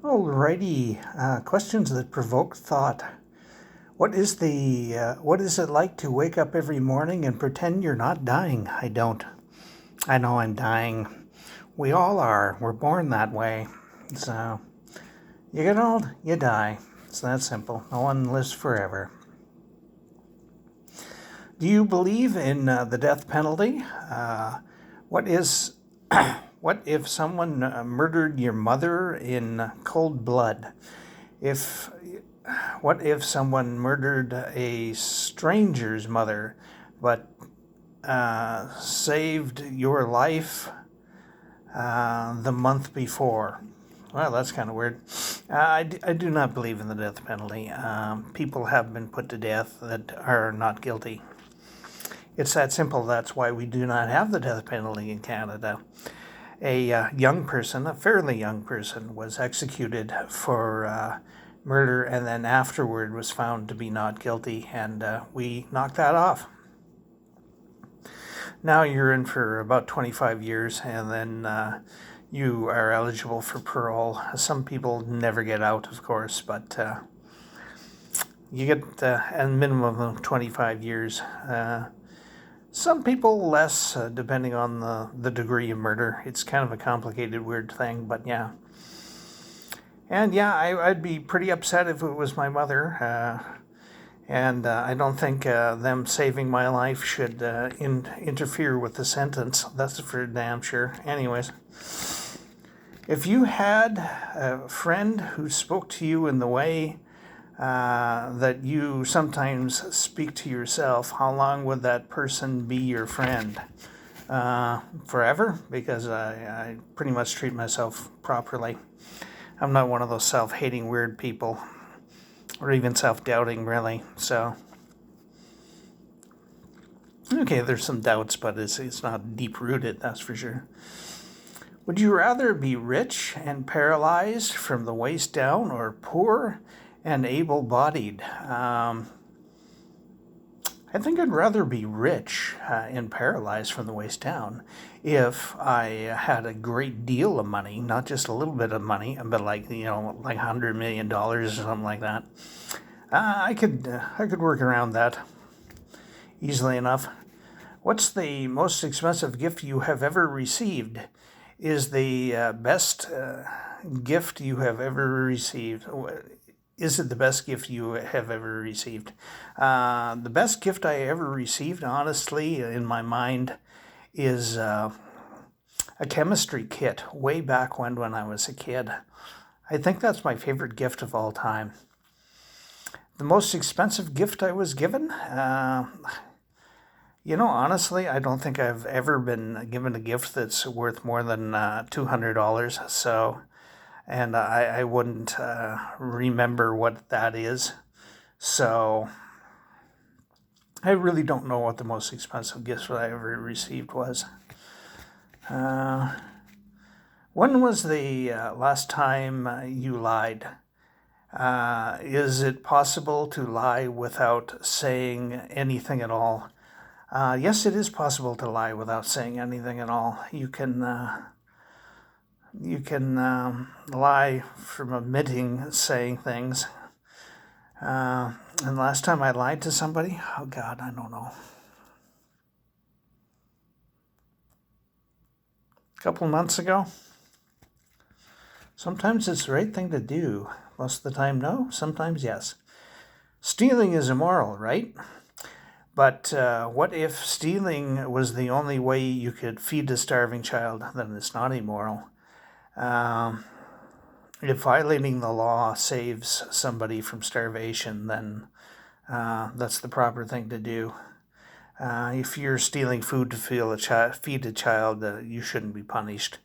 Alrighty, questions that provoke thought. What is it like to wake up every morning and pretend you're not dying? I don't. I know I'm dying. We all are. We're born that way. So, you get old, you die. It's that simple. No one lives forever. Do you believe in the death penalty? What is what if someone murdered your mother in cold blood? If What if someone murdered a stranger's mother, but saved your life the month before? Well, that's kind of weird. I do not believe in the death penalty. People have been put to death that are not guilty. It's that simple. That's why we do not have the death penalty in Canada. A young person, a fairly young person, was executed for murder and then afterward was found to be not guilty, and we knocked that off. Now you're in for about 25 years and then you are eligible for parole. Some people never get out, of course, but you get a minimum of 25 years. Some people less, depending on the degree of murder. It's kind of a complicated, weird thing, but yeah. And yeah, I'd be pretty upset if it was my mother. And I don't think them saving my life should interfere with the sentence. That's for damn sure. Anyways, if you had a friend who spoke to you in the way that you sometimes speak to yourself, how long would that person be your friend? Forever? Because I pretty much treat myself properly. I'm not one of those self-hating weird people, or even self-doubting, really. So, okay, there's some doubts, but it's not deep-rooted, that's for sure. Would you rather be rich and paralyzed from the waist down, or poor and able-bodied? I think I'd rather be rich and paralyzed from the waist down if I had a great deal of money, not just a little bit of money, but like $100 million or something like that. I could work around that easily enough. What's the most expensive gift you have ever received? Is the best gift you have ever received? Is it the best gift you have ever received? The best gift I ever received, honestly, in my mind, is a chemistry kit way back when I was a kid. I think that's my favorite gift of all time. The most expensive gift I was given? Honestly, I don't think I've ever been given a gift that's worth more than $200. So, and I wouldn't remember what that is. So, I really don't know what the most expensive gift I ever received was. When was the last time you lied? Is it possible to lie without saying anything at all? Yes, it is possible to lie without saying anything at all. You can lie from omitting saying things. And last time I lied to somebody, oh God, I don't know. A couple months ago. Sometimes it's the right thing to do. Most of the time, no. Sometimes, yes. Stealing is immoral, right? But what if stealing was the only way you could feed a starving child? Then it's not immoral. If violating the law saves somebody from starvation, then that's the proper thing to do. If you're stealing food to feed a child, you shouldn't be punished.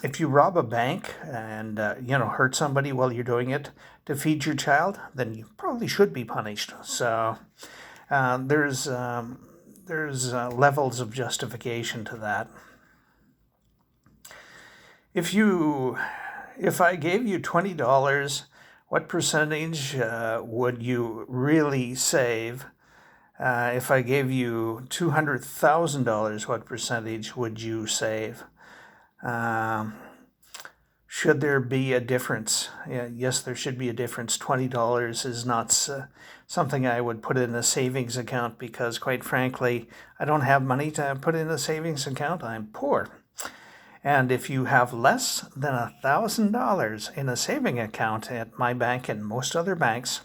If you rob a bank and hurt somebody while you're doing it to feed your child, then you probably should be punished. So there's levels of justification to that. If I gave you $20, what percentage would you really save? If I gave you $200,000, what percentage would you save? Should there be a difference? Yeah, yes, there should be a difference. $20 is not something I would put in a savings account because, quite frankly, I don't have money to put in a savings account. I'm poor. And if you have less than $1,000 in a saving account at my bank and most other banks,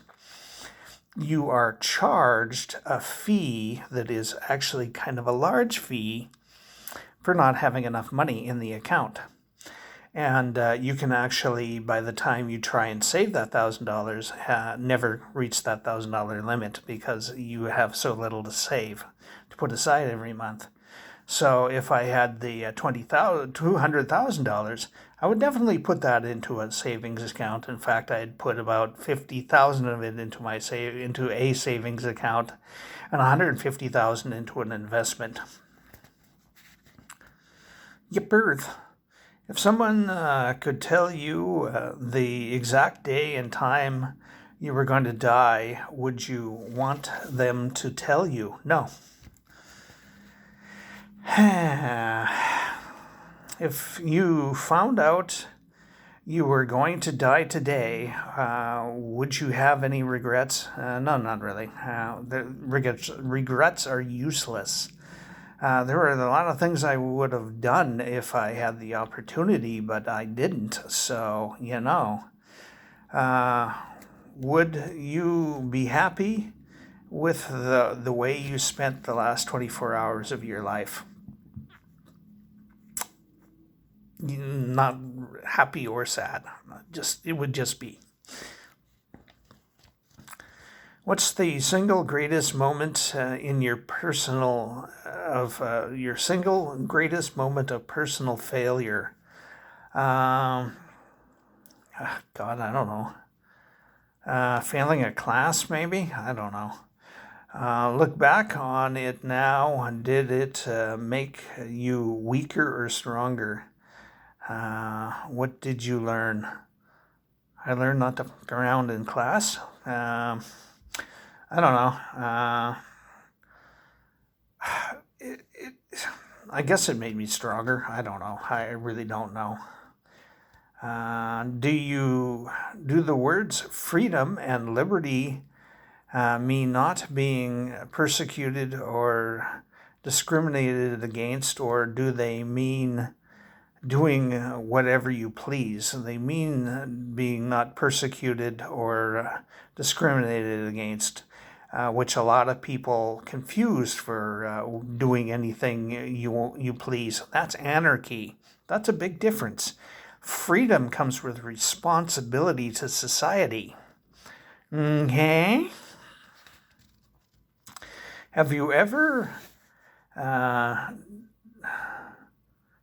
you are charged a fee that is actually kind of a large fee for not having enough money in the account. And you can actually, by the time you try and save that $1,000, never reach that $1,000 limit because you have so little to save, to put aside every month. So if I had the $200,000, I would definitely put that into a savings account. In fact, I'd put about 50,000 of it into into a savings account, and 150,000 into an investment. Yippers. If someone could tell you the exact day and time you were going to die, would you want them to tell you? No. If you found out you were going to die today, would you have any regrets? No, not really. The regrets are useless. There were a lot of things I would have done if I had the opportunity, but I didn't. So, would you be happy with the way you spent the last 24 hours of your life? Not happy or sad. It would just be. What's the single greatest moment in your personal greatest moment of personal failure? God, I don't know. Failing a class, maybe? I don't know. Look back on it now, and did it make you weaker or stronger? What did you learn? I learned not to fuck around in class. I don't know. I guess it made me stronger. I don't know. I really don't know. Do the words freedom and liberty mean not being persecuted or discriminated against, or do they mean doing whatever you please? They mean being not persecuted or discriminated against, which a lot of people confuse for doing anything you please. That's anarchy. That's a big difference. Freedom comes with responsibility to society. Okay? Have you ever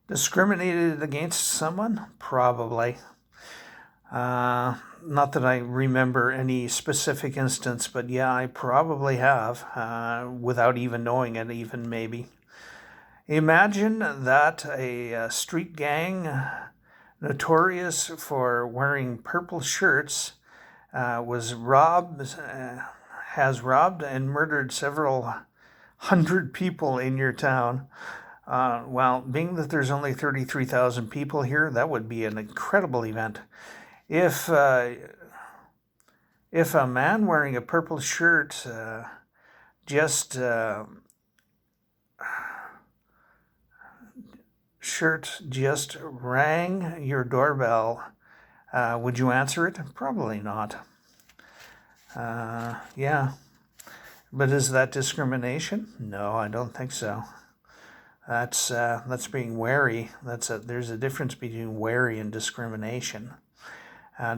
discriminated against someone? Probably. Not that I remember any specific instance, but yeah, I probably have, without even knowing it, even maybe. Imagine that a street gang notorious for wearing purple shirts has robbed and murdered several hundred people in your town. Well, being that there's only 33,000 people here, that would be an incredible event. If a man wearing a purple shirt just rang your doorbell, would you answer it? Probably not. Yeah. But is that discrimination? No, I don't think so. That's being wary. There's a difference between wary and discrimination.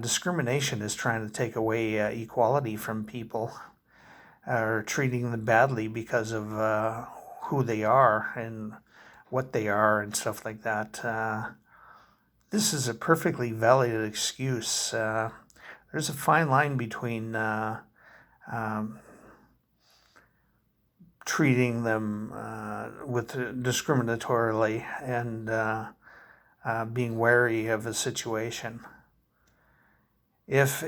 Discrimination is trying to take away equality from people, or treating them badly because of who they are and what they are and stuff like that. This is a perfectly valid excuse. There's a fine line between treating them discriminatorily and being wary of a situation. Is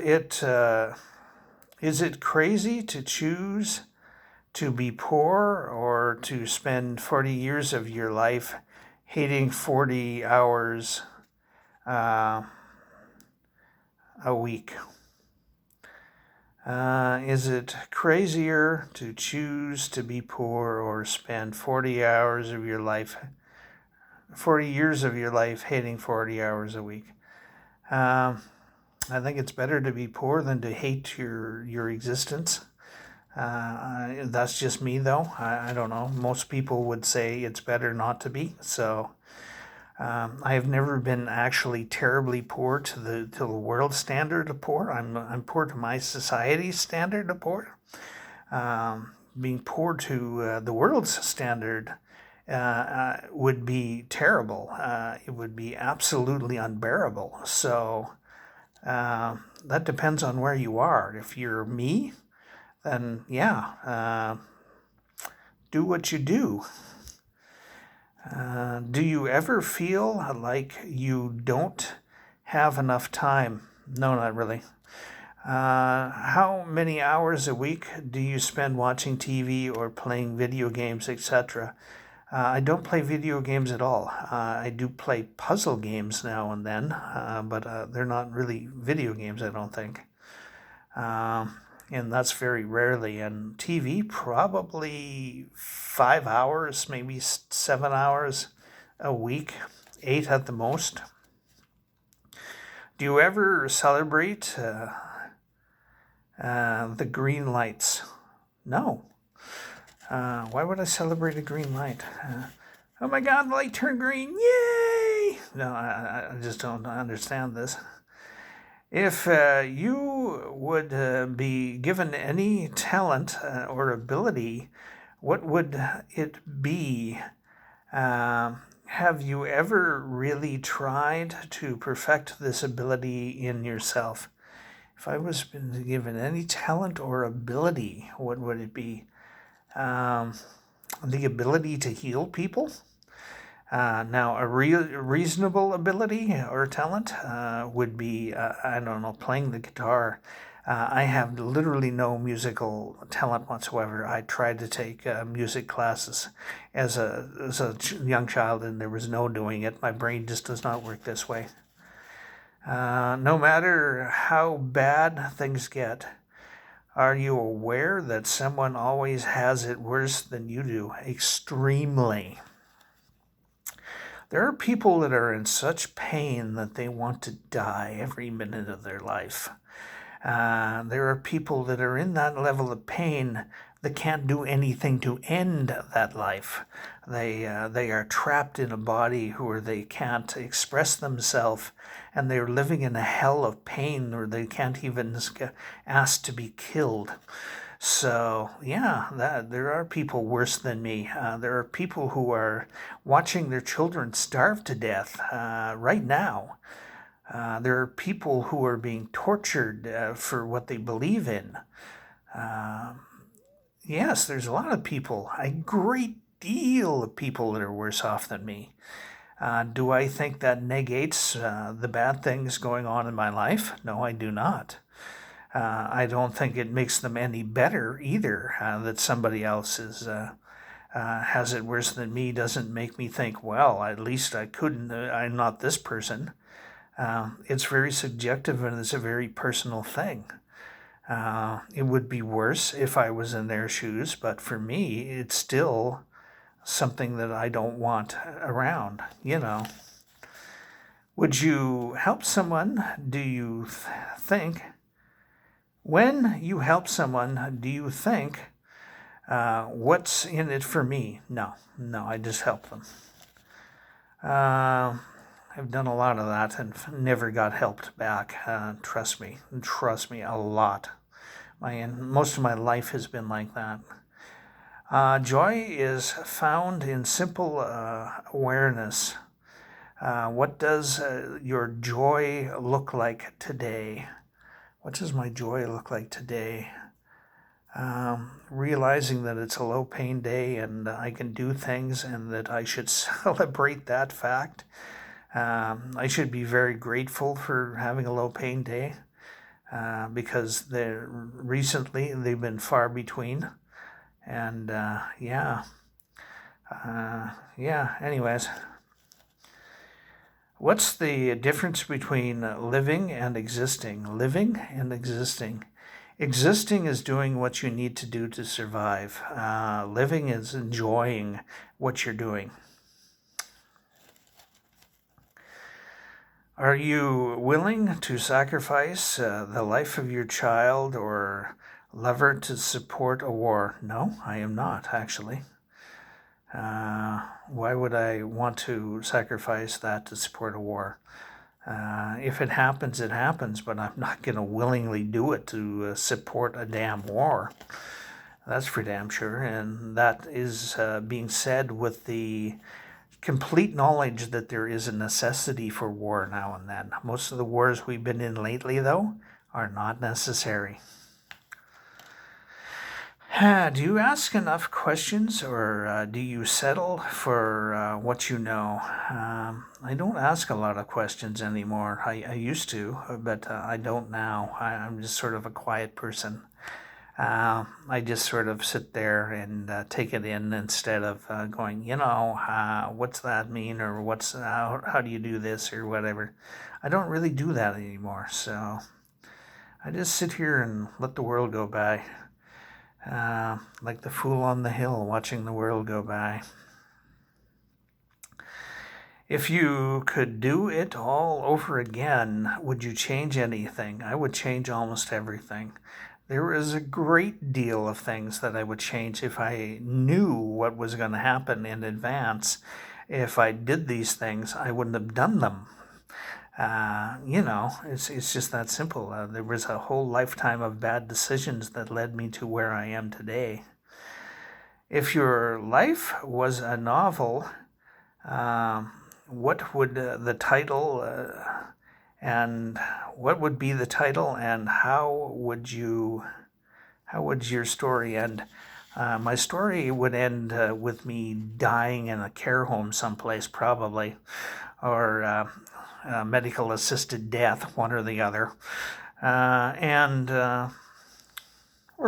it crazy to choose to be poor or to spend 40 years of your life hating 40 hours a week. Is it crazier to choose to be poor or spend 40 years of your life hating 40 hours a week? I think it's better to be poor than to hate your existence. That's just me, though. I don't know. Most people would say it's better not to be. So I have never been actually terribly poor to the world standard of poor. I'm poor to my society's standard of poor. Being poor to the world's standard would be terrible. It would be absolutely unbearable. So that depends on where you are. If you're me, then yeah, do what you do. Do you ever feel like you don't have enough time? No, not really. How many hours a week do you spend watching TV or playing video games, etc.? I don't play video games at all. I do play puzzle games now and then, but they're not really video games, I don't think. And that's very rarely. And TV, probably 5 hours, maybe 7 hours a week, 8 at the most. Do you ever celebrate the green lights? No. Why would I celebrate a green light? Oh my God, the light turned green, yay! No, I just don't understand this. If you would be given any talent or ability, what would it be? Have you ever really tried to perfect this ability in yourself? If I was given any talent or ability, what would it be? The ability to heal people? Now, a reasonable ability or talent would be, I don't know, playing the guitar. I have literally no musical talent whatsoever. I tried to take music classes as a young child, and there was no doing it. My brain just does not work this way. No matter how bad things get, are you aware that someone always has it worse than you do? Extremely. There are people that are in such pain that they want to die every minute of their life. There are people that are in that level of pain that can't do anything to end that life. They are trapped in a body where they can't express themselves, and they're living in a hell of pain where they can't even ask to be killed. So, yeah, there are people worse than me. There are people who are watching their children starve to death right now. There are people who are being tortured for what they believe in. Yes, there's a lot of people, a great deal of people that are worse off than me. Do I think that negates the bad things going on in my life? No, I do not. I don't think it makes them any better either. That somebody else has it worse than me doesn't make me think, well, at least I couldn't. I'm not this person. It's very subjective and it's a very personal thing. It would be worse if I was in their shoes, but for me, it's still something that I don't want around, you know. Would you help someone? Do you think? When you help someone, do you think, what's in it for me? No, I just help them. I've done a lot of that and never got helped back. Trust me, a lot. Most of my life has been like that. Joy is found in simple awareness. What does your joy look like today? What does my joy look like today? Realizing that it's a low-pain day and I can do things and that I should celebrate that fact. I should be very grateful for having a low-pain day because recently they've been far between. And anyways. What's the difference between living and existing? Living and existing. Existing is doing what you need to do to survive. Living is enjoying what you're doing. Are you willing to sacrifice the life of your child or lover to support a war? No, I am not, actually. Why would I want to sacrifice that to support a war? If it happens, it happens, but I'm not going to willingly do it to support a damn war. That's for damn sure. And that is being said with the complete knowledge that there is a necessity for war now and then. Most of the wars we've been in lately, though, are not necessary. Do you ask enough questions, or do you settle for what you know? I don't ask a lot of questions anymore. I used to, but I don't now. I'm just sort of a quiet person. I just sort of sit there and take it in instead of going, what's that mean, or how do you do this, or whatever. I don't really do that anymore, so I just sit here and let the world go by. Like the fool on the hill watching the world go by. If you could do it all over again, would you change anything? I would change almost everything. There is a great deal of things that I would change if I knew what was going to happen in advance. If I did these things, I wouldn't have done them. It's just that simple. There was a whole lifetime of bad decisions that led me to where I am today. If your life was a novel, what would the title and what would be the title, and how would your story end? My story would end with me dying in a care home someplace, probably, or medical assisted death, one or the other, or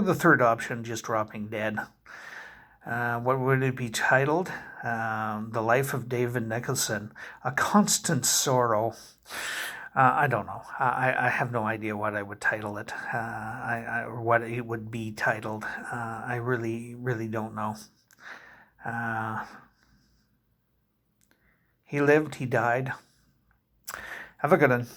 the third option, just dropping dead. What would it be titled? The Life of David Nicholson, A Constant Sorrow. I don't know. I have no idea what I would title it, or what it would be titled. I really, really don't know. He lived, he died. Have a good one.